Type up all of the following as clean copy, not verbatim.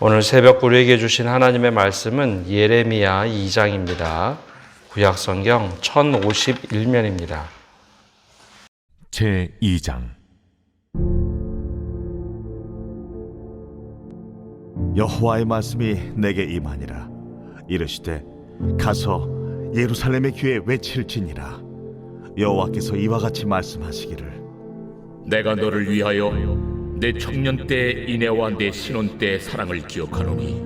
오늘 새벽 우리에게 주신 하나님의 말씀은 예레미야 2장입니다. 구약성경 1051면입니다. 제2장. 여호와의 말씀이 내게 임하니라. 이르시되 가서 예루살렘의 귀에 외칠지니라. 여호와께서 이와 같이 말씀하시기를 내가 너를 위하여 내 청년 때 인애와 내 신혼 때 사랑을 기억하노니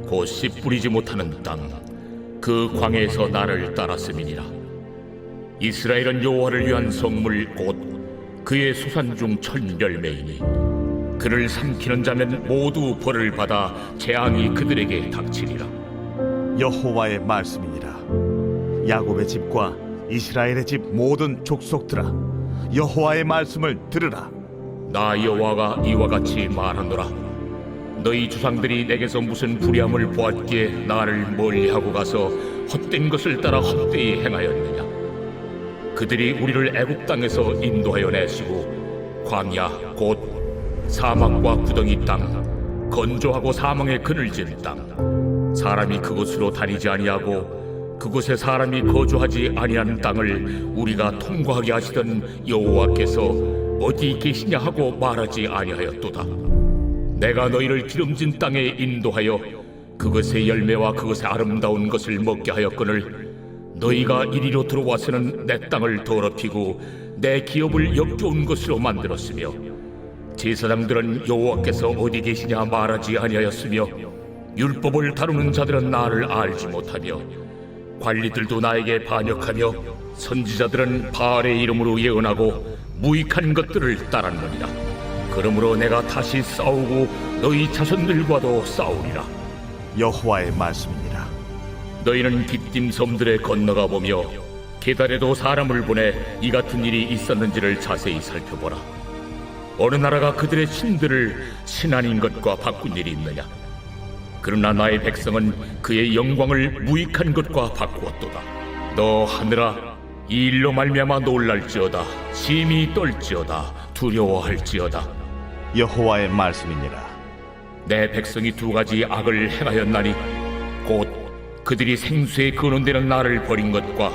곧 씨 뿌리지 못하는 땅 그 광야에서 나를 따랐음이니라. 이스라엘은 여호와를 위한 성물 곧 그의 소산 중 첫 열매이니 그를 삼키는 자면 모두 벌을 받아 재앙이 그들에게 닥치리라. 여호와의 말씀이니라. 야곱의 집과 이스라엘의 집 모든 족속들아, 여호와의 말씀을 들으라. 나 여호와가 이와 같이 말하노라. 너희 조상들이 내게서 무슨 불의함을 보았기에 나를 멀리하고 가서 헛된 것을 따라 헛되이 행하였느냐. 그들이 우리를 애굽 땅에서 인도하여 내시고 광야 곧 사막과 구덩이 땅, 건조하고 사망의 그늘진 땅, 사람이 그곳으로 다니지 아니하고 그곳에 사람이 거주하지 아니하는 땅을 우리가 통과하게 하시던 여호와께서 어디 계시냐 하고 말하지 아니하였도다. 내가 너희를 기름진 땅에 인도하여 그것의 열매와 그것의 아름다운 것을 먹게 하였거늘 너희가 이리로 들어와서는 내 땅을 더럽히고 내 기업을 역겨운 것으로 만들었으며 제사장들은 여호와께서 어디 계시냐 말하지 아니하였으며 율법을 다루는 자들은 나를 알지 못하며 관리들도 나에게 반역하며 선지자들은 바알의 이름으로 예언하고 무익한 것들을 따랐느니라. 그러므로 내가 다시 싸우고 너희 자손들과도 싸우리라. 여호와의 말씀이니라. 너희는 깃딤 섬들에 건너가 보며 게달에도 사람을 보내 이 같은 일이 있었는지를 자세히 살펴보라. 어느 나라가 그들의 신들을 신 아닌 것과 바꾼 일이 있느냐. 그러나 나의 백성은 그의 영광을 무익한 것과 바꾸었도다. 너 하늘아, 이 일로 말미암아 놀랄지어다. 심히 떨지어다. 두려워할지어다. 여호와의 말씀이니라. 내 백성이 두 가지 악을 행하였나니 곧 그들이 생수에 근원되는 나를 버린 것과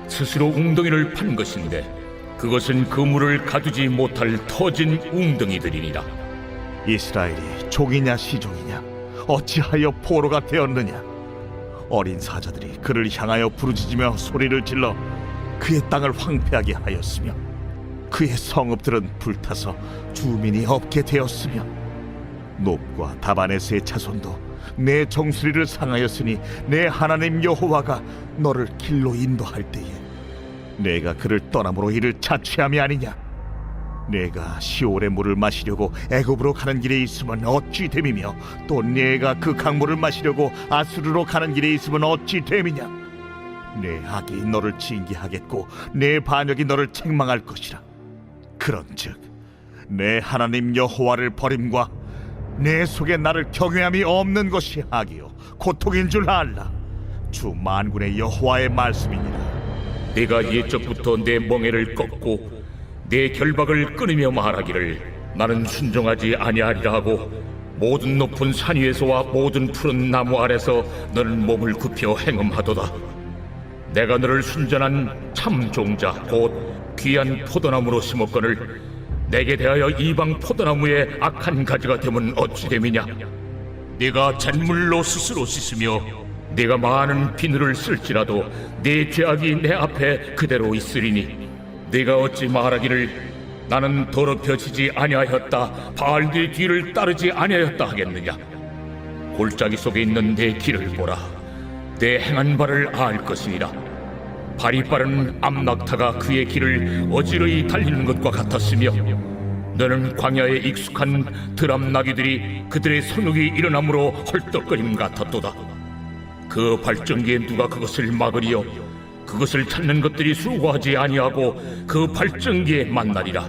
스스로 웅덩이를 판 것인데 그것은 그물을 가두지 못할 터진 웅덩이들이니라. 이스라엘이 족이냐 시종이냐, 어찌하여 포로가 되었느냐. 어린 사자들이 그를 향하여 부르짖으며 소리를 질러 그의 땅을 황폐하게 하였으며 그의 성읍들은 불타서 주민이 없게 되었으며 놉과 다바네스의 자손도 내 정수리를 상하였으니 내 하나님 여호와가 너를 길로 인도할 때에 내가 그를 떠남으로 이를 자취함이 아니냐. 내가 시올의 물을 마시려고 애굽으로 가는 길에 있으면 어찌 됨이며 또 내가 그 강물을 마시려고 아수르로 가는 길에 있으면 어찌 됨이냐. 내 악이 너를 징계하겠고 내 반역이 너를 책망할 것이라. 그런즉 내 하나님 여호와를 버림과 내 속에 나를 경외함이 없는 것이 악이요 고통인 줄 알라. 주 만군의 여호와의 말씀이니라. 내가 옛적부터 내 멍에를 꺾고 내 결박을 끊으며 말하기를 나는 순종하지 아니하리라 하고 모든 높은 산 위에서와 모든 푸른 나무 아래서 너는 몸을 굽혀 행음하도다. 내가 너를 순전한 참 종자 곧 귀한 포도나무로 심었거늘 내게 대하여 이방 포도나무의 악한 가지가 되면 어찌 됨이냐. 네가 잿물로 스스로 씻으며 네가 많은 비늘을 쓸지라도 네 죄악이 내 앞에 그대로 있으리니 네가 어찌 말하기를 나는 더럽혀지지 아니하였다, 바알들의 뒤를 따르지 아니하였다 하겠느냐. 골짜기 속에 있는 내 길을 보라. 내 행한 바를 알 것이니라. 발이 빠른 암낙타가 그의 길을 어지러이 달리는 것과 같았으며 너는 광야에 익숙한 드람나귀들이 그들의 성욕이 일어남으로 헐떡거림 같았도다. 그 발전기에 누가 그것을 막으리요. 그것을 찾는 것들이 수고하지 아니하고 그 발전기에 만나리라.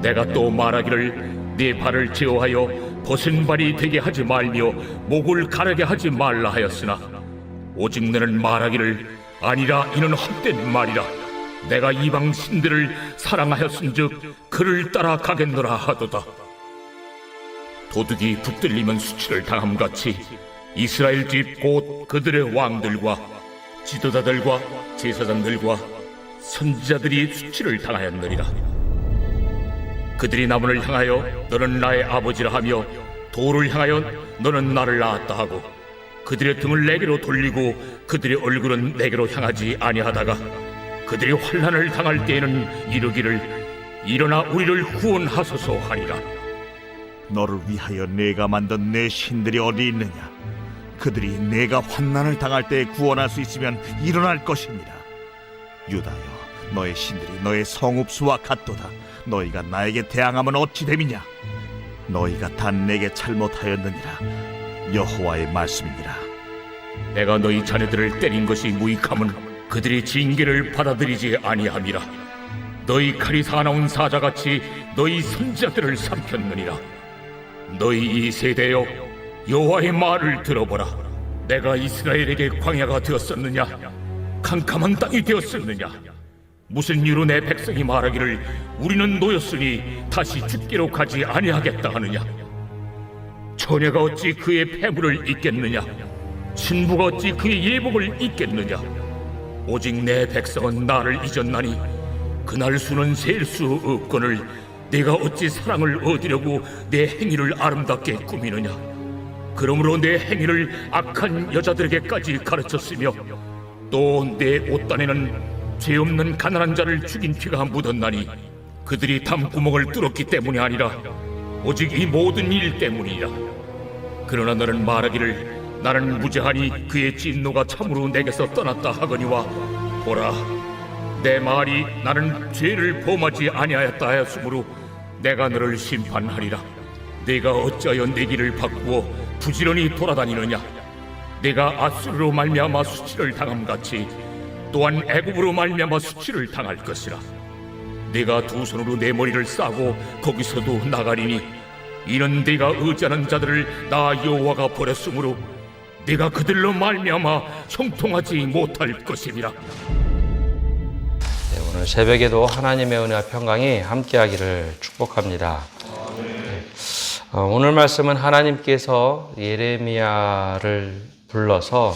내가 또 말하기를 네 발을 제어하여 벗은 발이 되게 하지 말며 목을 가르게 하지 말라 하였으나 오직 너는 말하기를 아니라 이는 헛된 말이라. 내가 이방 신들을 사랑하였은즉 그를 따라 가겠노라 하도다. 도둑이 붙들리면 수치를 당함같이 이스라엘 집 곧 그들의 왕들과 지도자들과 제사장들과 선지자들이 수치를 당하였느니라. 그들이 나무를 향하여 너는 나의 아버지라 하며 돌을 향하여 너는 나를 낳았다 하고 그들의 등을 내게로 돌리고 그들의 얼굴은 내게로 향하지 아니하다가 그들이 환난을 당할 때에는 이르기를 일어나 우리를 구원하소서 하리라. 너를 위하여 내가 만든 내 신들이 어디 있느냐? 그들이 내가 환난을 당할 때 구원할 수 있으면 일어날 것입니다. 유다여, 너의 신들이 너의 성읍수와 같도다. 너희가 나에게 대항하면 어찌 됨이냐? 너희가 단 내게 잘못하였느니라. 여호와의 말씀이니라. 내가 너희 자녀들을 때린 것이 무익함은 그들이 징계를 받아들이지 아니함이라. 너희 칼이 사나운 사자같이 너희 선지자들을 삼켰느니라. 너희 이 세대여, 여호와의 말을 들어보라. 내가 이스라엘에게 광야가 되었었느냐? 캄캄한 땅이 되었었느냐? 무슨 이유로 내 백성이 말하기를 우리는 노였으니 다시 죽기로 가지 아니하겠다 하느냐? 처녀가 어찌 그의 폐물을 잊겠느냐? 신부가 어찌 그의 예복을 잊겠느냐? 오직 내 백성은 나를 잊었나니 그날 수는 셀 수 없거늘 내가 어찌 사랑을 얻으려고 내 행위를 아름답게 꾸미느냐? 그러므로 내 행위를 악한 여자들에게까지 가르쳤으며 또 내 옷단에는 죄 없는 가난한 자를 죽인 피가 묻었나니 그들이 담구멍을 뚫었기 때문이 아니라 오직 이 모든 일 때문이라. 그러나 너는 말하기를 나는 무죄하니 그의 진노가 참으로 내게서 떠났다 하거니와 보라, 내 말이 나는 죄를 범하지 아니하였다 하였으므로 내가 너를 심판하리라. 내가 어찌하여 내 길을 바꾸어 부지런히 돌아다니느냐? 내가 아수르로 말미암아 수치를 당함같이 또한 애굽으로 말미암아 수치를 당할 것이라. 내가 두 손으로 내 머리를 싸고 거기서도 나가리니 이는 내가 의지하는 자들을 나 여호와가 버렸으므로 내가 그들로 말미암아 형통하지 못할 것이니라. 오늘 새벽에도 하나님의 은혜와 평강이 함께하기를 축복합니다. 오늘 말씀은 하나님께서 예레미야를 불러서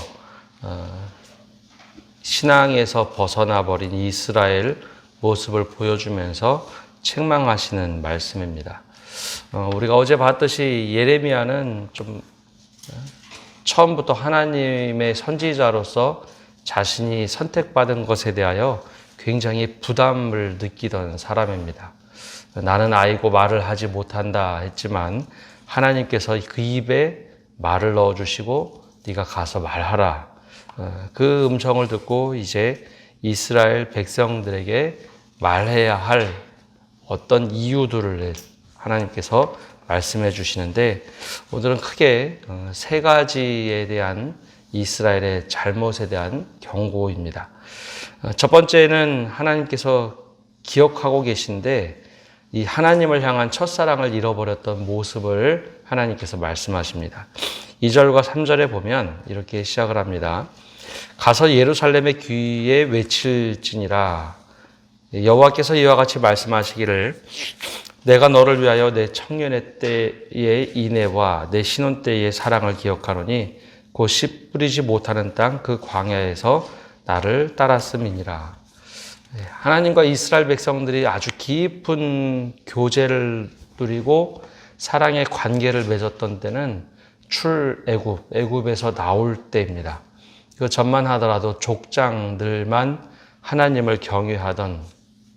신앙에서 벗어나 버린 이스라엘 모습을 보여주면서 책망하시는 말씀입니다. 우리가 어제 봤듯이 예레미야는 좀 처음부터 하나님의 선지자로서 자신이 선택받은 것에 대하여 굉장히 부담을 느끼던 사람입니다. 나는 아이고 말을 하지 못한다 했지만 하나님께서 그 입에 말을 넣어주시고 네가 가서 말하라. 그 음성을 듣고 이제 이스라엘 백성들에게 말해야 할 어떤 이유들을 하나님께서 말씀해 주시는데 오늘은 크게 세 가지에 대한 이스라엘의 잘못에 대한 경고입니다. 첫 번째는 하나님께서 기억하고 계신데 이 하나님을 향한 첫사랑을 잃어버렸던 모습을 하나님께서 말씀하십니다. 2절과 3절에 보면 이렇게 시작을 합니다. 가서 예루살렘의 귀에 외칠지니라. 여호와께서 이와 같이 말씀하시기를 내가 너를 위하여 내 청년의 때의 인애와 내 신혼 때의 사랑을 기억하노니 곧 씨 뿌리지 못하는 땅 그 광야에서 나를 따랐음이니라. 하나님과 이스라엘 백성들이 아주 깊은 교제를 누리고 사랑의 관계를 맺었던 때는 애굽에서 나올 때입니다. 그 전만 하더라도 족장들만 하나님을 경외하던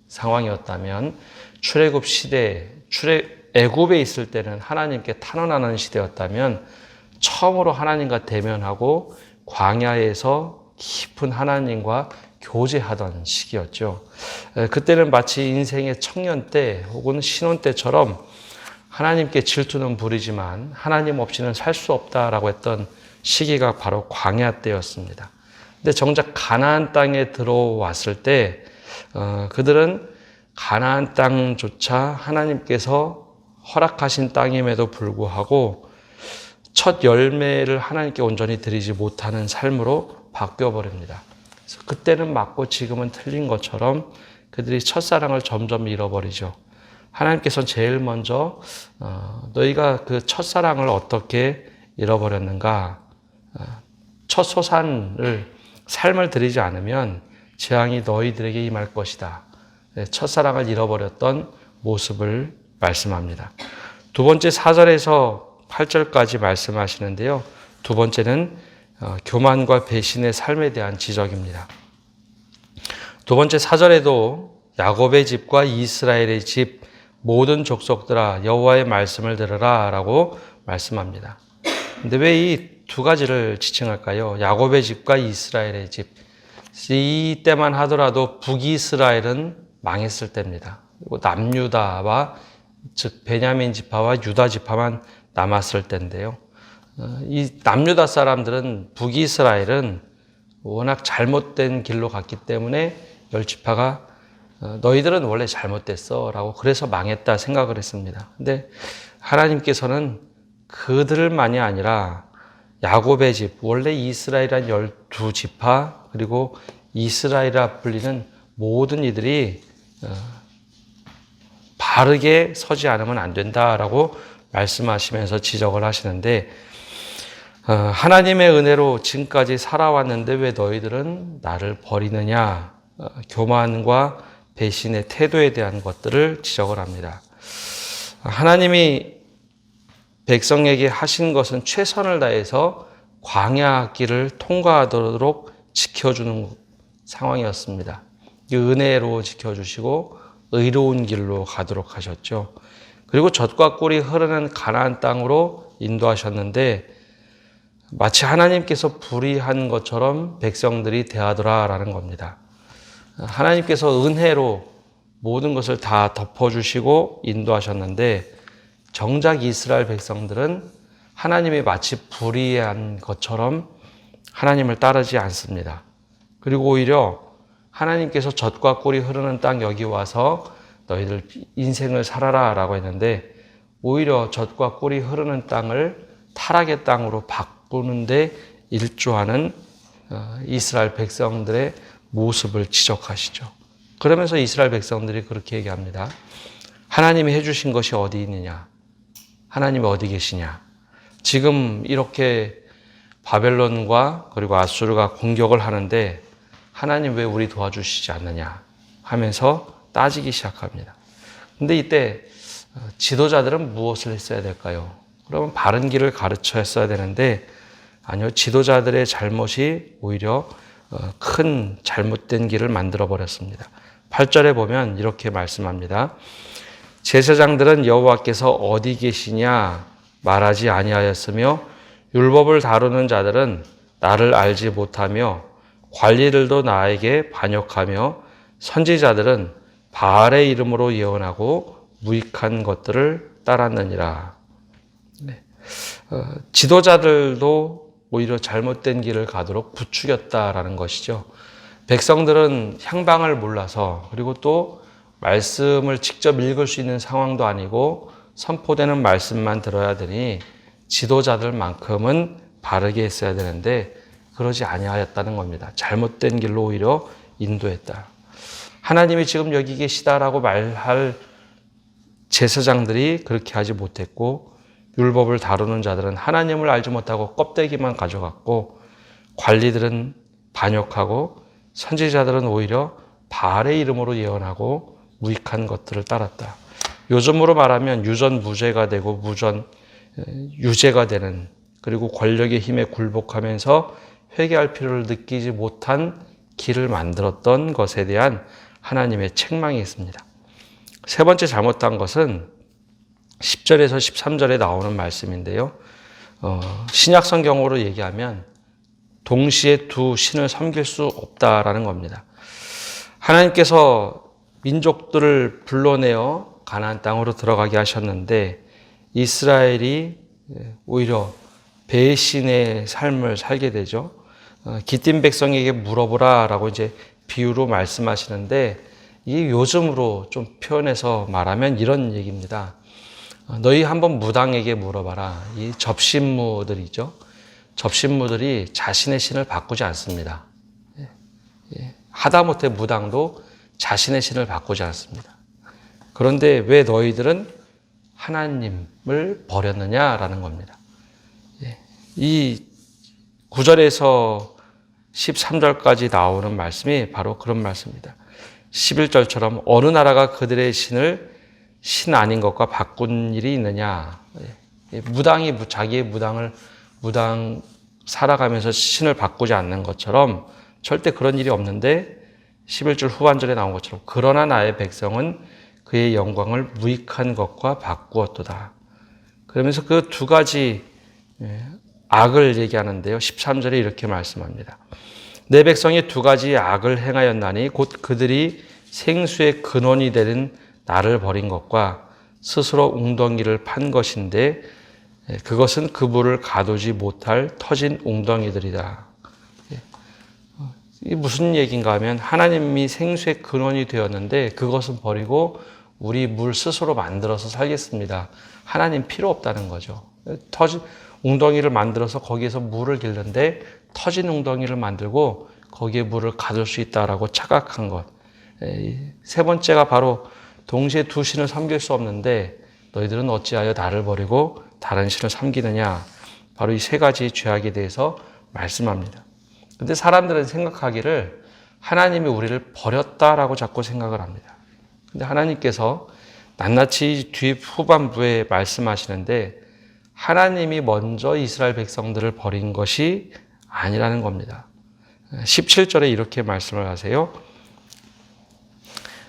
상황이었다면 출애굽 시대, 애굽에 있을 때는 하나님께 탄원하는 시대였다면 처음으로 하나님과 대면하고 광야에서 깊은 하나님과 교제하던 시기였죠. 그때는 마치 인생의 청년 때 혹은 신혼 때처럼 하나님께 질투는 부리지만 하나님 없이는 살 수 없다라고 했던 시기가 바로 광야 때였습니다. 근데 정작 가나안 땅에 들어왔을 때 그들은 가나안 땅조차 하나님께서 허락하신 땅임에도 불구하고 첫 열매를 하나님께 온전히 드리지 못하는 삶으로 바뀌어버립니다. 그래서 그때는 맞고 지금은 틀린 것처럼 그들이 첫사랑을 점점 잃어버리죠. 하나님께서는 제일 먼저 너희가 그 첫사랑을 어떻게 잃어버렸는가, 첫 소산을 삶을 들이지 않으면 재앙이 너희들에게 임할 것이다. 첫사랑을 잃어버렸던 모습을 말씀합니다. 두 번째 4절에서 8절까지 말씀하시는데요. 두 번째는 교만과 배신의 삶에 대한 지적입니다. 두 번째 4절에도 야곱의 집과 이스라엘의 집 모든 족속들아 여호와의 말씀을 들으라 라고 말씀합니다. 근데 왜 이 두 가지를 지칭할까요? 야곱의 집과 이스라엘의 집. 이 때만 하더라도 북이스라엘은 망했을 때입니다. 그리고 남유다와 즉 베냐민 지파와 유다 지파만 남았을 때인데요. 이 남유다 사람들은 북이스라엘은 워낙 잘못된 길로 갔기 때문에 열 지파가 너희들은 원래 잘못됐어 라고 그래서 망했다 생각을 했습니다. 근데 하나님께서는 그들만이 아니라 야곱의 집, 원래 이스라엘이란 12지파 그리고 이스라엘이라 불리는 모든 이들이 바르게 서지 않으면 안 된다라고 말씀하시면서 지적을 하시는데, 하나님의 은혜로 지금까지 살아왔는데 왜 너희들은 나를 버리느냐, 교만과 배신의 태도에 대한 것들을 지적을 합니다. 하나님이 백성에게 하신 것은 최선을 다해서 광야 길을 통과하도록 지켜주는 상황이었습니다. 은혜로 지켜주시고 의로운 길로 가도록 하셨죠. 그리고 젖과 꿀이 흐르는 가나안 땅으로 인도하셨는데 마치 하나님께서 불의한 것처럼 백성들이 대하더라라는 겁니다. 하나님께서 은혜로 모든 것을 다 덮어주시고 인도하셨는데 정작 이스라엘 백성들은 하나님이 마치 불의한 것처럼 하나님을 따르지 않습니다. 그리고 오히려 하나님께서 젖과 꿀이 흐르는 땅 여기 와서 너희들 인생을 살아라 라고 했는데 오히려 젖과 꿀이 흐르는 땅을 타락의 땅으로 바꾸는데 일조하는 이스라엘 백성들의 모습을 지적하시죠. 그러면서 이스라엘 백성들이 그렇게 얘기합니다. 하나님이 해주신 것이 어디 있느냐? 하나님이 어디 계시냐? 지금 이렇게 바벨론과 그리고 아수르가 공격을 하는데 하나님 왜 우리 도와주시지 않느냐 하면서 따지기 시작합니다. 근데 이때 지도자들은 무엇을 했어야 될까요? 그러면 바른 길을 가르쳐 했어야 되는데 아니요, 지도자들의 잘못이 오히려 큰 잘못된 길을 만들어 버렸습니다. 8절에 보면 이렇게 말씀합니다. 제사장들은 여호와께서 어디 계시냐 말하지 아니하였으며 율법을 다루는 자들은 나를 알지 못하며 관리들도 나에게 반역하며 선지자들은 바알의 이름으로 예언하고 무익한 것들을 따랐느니라. 네. 지도자들도 오히려 잘못된 길을 가도록 부추겼다라는 것이죠. 백성들은 향방을 몰라서 그리고 또 말씀을 직접 읽을 수 있는 상황도 아니고 선포되는 말씀만 들어야 되니 지도자들만큼은 바르게 했어야 되는데 그러지 아니하였다는 겁니다. 잘못된 길로 오히려 인도했다. 하나님이 지금 여기 계시다라고 말할 제사장들이 그렇게 하지 못했고 율법을 다루는 자들은 하나님을 알지 못하고 껍데기만 가져갔고 관리들은 반역하고 선지자들은 오히려 바알의 이름으로 예언하고 무익한 것들을 따랐다. 요즘으로 말하면 유전무죄가 되고 무전 유죄가 되는 그리고 권력의 힘에 굴복하면서 회개할 필요를 느끼지 못한 길을 만들었던 것에 대한 하나님의 책망이 있습니다. 세 번째 잘못한 것은 10절에서 13절에 나오는 말씀인데요. 신약 성경으로 얘기하면 동시에 두 신을 섬길 수 없다라는 겁니다. 하나님께서 민족들을 불러내어 가나안 땅으로 들어가게 하셨는데 이스라엘이 오히려 배신의 삶을 살게 되죠. 기띔 백성에게 물어보라 라고 이제 비유로 말씀하시는데 이게 요즘으로 좀 표현해서 말하면 이런 얘기입니다. 너희 한번 무당에게 물어봐라. 이 접신무들이죠. 접신무들이 자신의 신을 바꾸지 않습니다. 하다못해 무당도 자신의 신을 바꾸지 않습니다. 그런데 왜 너희들은 하나님을 버렸느냐라는 겁니다. 이 9절에서 13절까지 나오는 말씀이 바로 그런 말씀입니다. 11절처럼 어느 나라가 그들의 신을 신 아닌 것과 바꾼 일이 있느냐. 무당이 자기의 무당 살아가면서 신을 바꾸지 않는 것처럼 절대 그런 일이 없는데 11절 후반절에 나온 것처럼 그러나 나의 백성은 그의 영광을 무익한 것과 바꾸었도다. 그러면서 그 두 가지 악을 얘기하는데요. 13절에 이렇게 말씀합니다. 내 백성이 두 가지 악을 행하였나니 곧 그들이 생수의 근원이 되는 나를 버린 것과 스스로 웅덩이를 판 것인데 그것은 그 물을 가두지 못할 터진 웅덩이들이다. 이게 무슨 얘기인가 하면 하나님이 생수의 근원이 되었는데 그것은 버리고 우리 물 스스로 만들어서 살겠습니다. 하나님 필요 없다는 거죠. 터진 웅덩이를 만들어서 거기에서 물을 길는데 터진 웅덩이를 만들고 거기에 물을 가둘 수 있다라고 착각한 것. 세 번째가 바로 동시에 두 신을 섬길 수 없는데 너희들은 어찌하여 나를 버리고 다른 신을 섬기느냐. 바로 이 세 가지 죄악에 대해서 말씀합니다. 근데 사람들은 생각하기를 하나님이 우리를 버렸다라고 자꾸 생각을 합니다. 근데 하나님께서 낱낱이 뒤 후반부에 말씀하시는데 하나님이 먼저 이스라엘 백성들을 버린 것이 아니라는 겁니다. 17절에 이렇게 말씀을 하세요.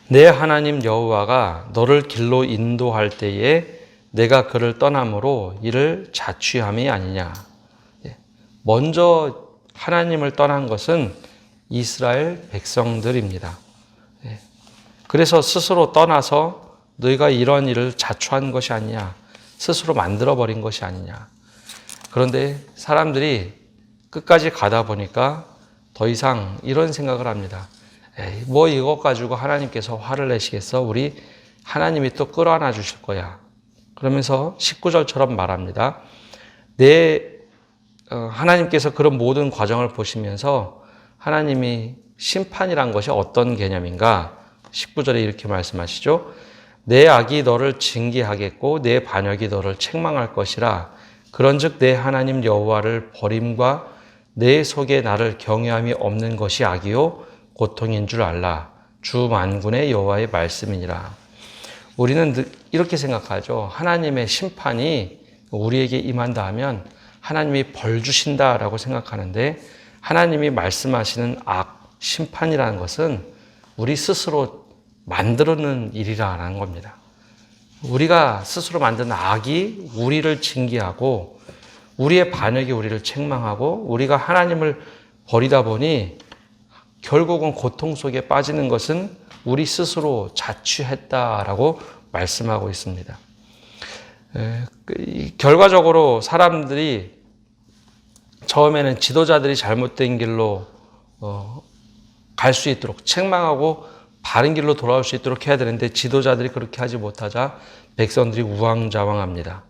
내 하나님 여호와가 너를 길로 인도할 때에 내가 그를 떠남으로 이를 자취함이 아니냐. 먼저 하나님을 떠난 것은 이스라엘 백성들입니다. 그래서 스스로 떠나서 너희가 이런 일을 자초한 것이 아니냐. 스스로 만들어버린 것이 아니냐. 그런데 사람들이 끝까지 가다 보니까 더 이상 이런 생각을 합니다. 에이, 뭐 이것 가지고 하나님께서 화를 내시겠어? 우리 하나님이 또 끌어안아 주실 거야. 그러면서 19절처럼 말합니다. 하나님께서 그런 모든 과정을 보시면서 하나님이 심판이란 것이 어떤 개념인가? 19절에 이렇게 말씀하시죠. 내 악이 너를 징계하겠고 내 반역이 너를 책망할 것이라. 그런즉 내 하나님 여호와를 버림과 내 속에 나를 경외함이 없는 것이 악이요 고통인 줄 알라. 주 만군의 여호와의 말씀이니라. 우리는 이렇게 생각하죠. 하나님의 심판이 우리에게 임한다 하면 하나님이 벌 주신다라고 생각하는데 하나님이 말씀하시는 악, 심판이라는 것은 우리 스스로 만들어낸 일이라는 겁니다. 우리가 스스로 만든 악이 우리를 징계하고 우리의 반역이 우리를 책망하고 우리가 하나님을 버리다 보니 결국은 고통 속에 빠지는 것은 우리 스스로 자취했다라고 말씀하고 있습니다. 결과적으로 사람들이 처음에는 지도자들이 잘못된 길로 갈 수 있도록 책망하고 바른 길로 돌아올 수 있도록 해야 되는데 지도자들이 그렇게 하지 못하자 백성들이 우왕좌왕합니다.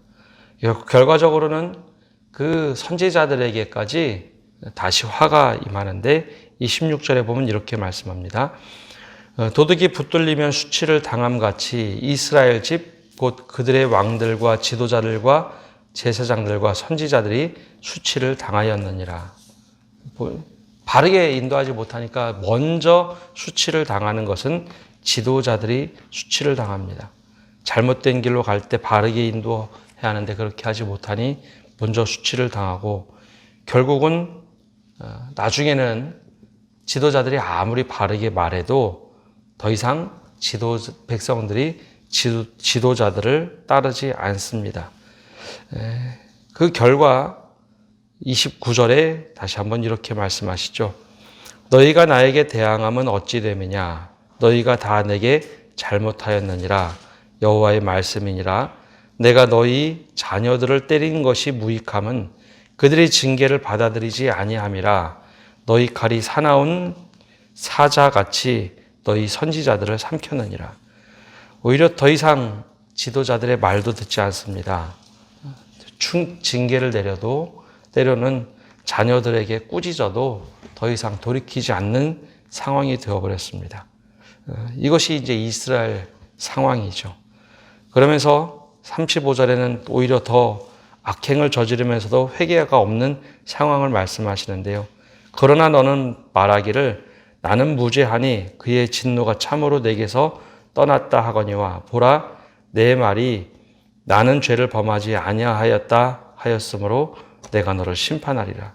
결과적으로는 그 선지자들에게까지 다시 화가 임하는데 이 16절에 보면 이렇게 말씀합니다. 도둑이 붙들리면 수치를 당함같이 이스라엘 집 곧 그들의 왕들과 지도자들과 제사장들과 선지자들이 수치를 당하였느니라. 바르게 인도하지 못하니까 먼저 수치를 당하는 것은 지도자들이 수치를 당합니다. 잘못된 길로 갈 때 바르게 인도해야 하는데 그렇게 하지 못하니 먼저 수치를 당하고 결국은 나중에는 지도자들이 아무리 바르게 말해도 더 이상 백성들이 지도자들을 따르지 않습니다. 그 결과 29절에 다시 한번 이렇게 말씀하시죠. 너희가 나에게 대항함은 어찌 됨이냐? 너희가 다 내게 잘못하였느니라. 여호와의 말씀이니라. 내가 너희 자녀들을 때린 것이 무익함은 그들이 징계를 받아들이지 아니함이라. 너희 칼이 사나운 사자같이 너희 선지자들을 삼켰느니라. 오히려 더 이상 지도자들의 말도 듣지 않습니다. 징계를 내려도 때로는 자녀들에게 꾸짖어도 더 이상 돌이키지 않는 상황이 되어버렸습니다. 이것이 이제 이스라엘 상황이죠. 그러면서 35절에는 오히려 더 악행을 저지르면서도 회개가 없는 상황을 말씀하시는데요. 그러나 너는 말하기를 나는 무죄하니 그의 진노가 참으로 내게서 떠났다 하거니와 보라 내 말이 나는 죄를 범하지 아니하였다 하였으므로 내가 너를 심판하리라.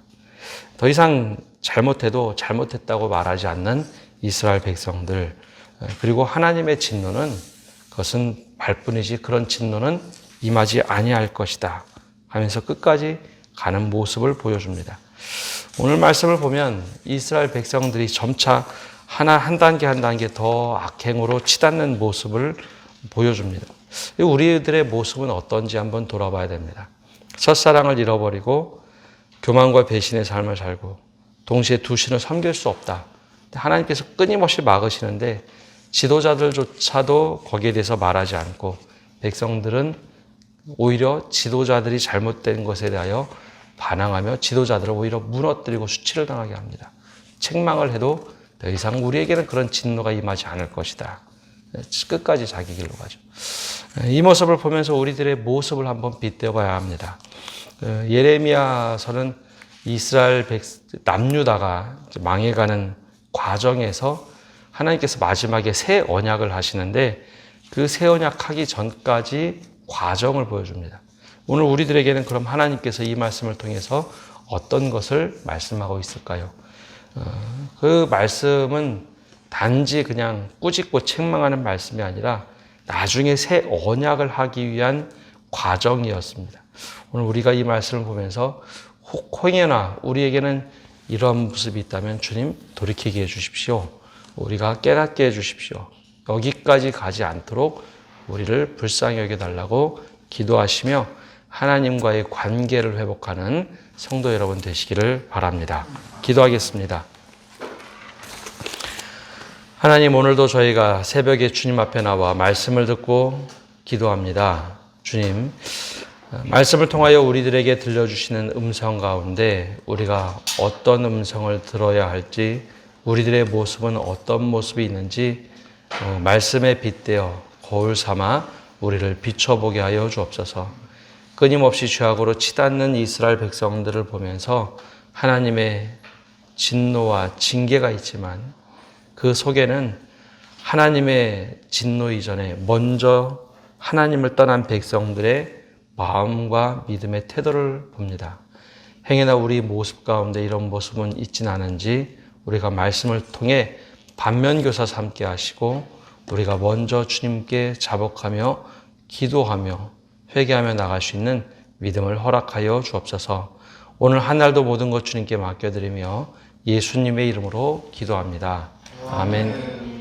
더 이상 잘못해도 잘못했다고 말하지 않는 이스라엘 백성들, 그리고 하나님의 진노는 그것은 말뿐이지 그런 진노는 임하지 아니할 것이다 하면서 끝까지 가는 모습을 보여줍니다. 오늘 말씀을 보면 이스라엘 백성들이 점차 한 단계 한 단계 더 악행으로 치닫는 모습을 보여줍니다. 우리들의 모습은 어떤지 한번 돌아봐야 됩니다. 첫사랑을 잃어버리고 교만과 배신의 삶을 살고 동시에 두 신을 섬길 수 없다. 하나님께서 끊임없이 막으시는데 지도자들조차도 거기에 대해서 말하지 않고 백성들은 오히려 지도자들이 잘못된 것에 대하여 반항하며 지도자들을 오히려 무너뜨리고 수치를 당하게 합니다. 책망을 해도 더 이상 우리에게는 그런 진노가 임하지 않을 것이다. 끝까지 자기 길로 가죠. 이 모습을 보면서 우리들의 모습을 한번 빗대어 봐야 합니다. 예레미야서는 이스라엘 남유다가 망해가는 과정에서 하나님께서 마지막에 새 언약을 하시는데 그 새 언약하기 전까지 과정을 보여줍니다. 오늘 우리들에게는 그럼 하나님께서 이 말씀을 통해서 어떤 것을 말씀하고 있을까요? 그 말씀은 단지 그냥 꾸짖고 책망하는 말씀이 아니라 나중에 새 언약을 하기 위한 과정이었습니다. 오늘 우리가 이 말씀을 보면서 혹여나 우리에게는 이런 모습이 있다면 주님 돌이키게 해주십시오. 우리가 깨닫게 해주십시오. 여기까지 가지 않도록 우리를 불쌍히 여겨달라고 기도하시며 하나님과의 관계를 회복하는 성도 여러분 되시기를 바랍니다. 기도하겠습니다. 하나님, 오늘도 저희가 새벽에 주님 앞에 나와 말씀을 듣고 기도합니다. 주님, 말씀을 통하여 우리들에게 들려주시는 음성 가운데 우리가 어떤 음성을 들어야 할지, 우리들의 모습은 어떤 모습이 있는지 말씀에 빗대어 거울 삼아 우리를 비춰보게 하여 주옵소서. 끊임없이 죄악으로 치닫는 이스라엘 백성들을 보면서 하나님의 진노와 징계가 있지만 그 속에는 하나님의 진노 이전에 먼저 하나님을 떠난 백성들의 마음과 믿음의 태도를 봅니다. 행여나 우리 모습 가운데 이런 모습은 있진 않은지 우리가 말씀을 통해 반면교사 삼게 하시고 우리가 먼저 주님께 자복하며 기도하며 회개하며 나갈 수 있는 믿음을 허락하여 주옵소서. 오늘 한 날도 모든 것 주님께 맡겨드리며 예수님의 이름으로 기도합니다. 아멘.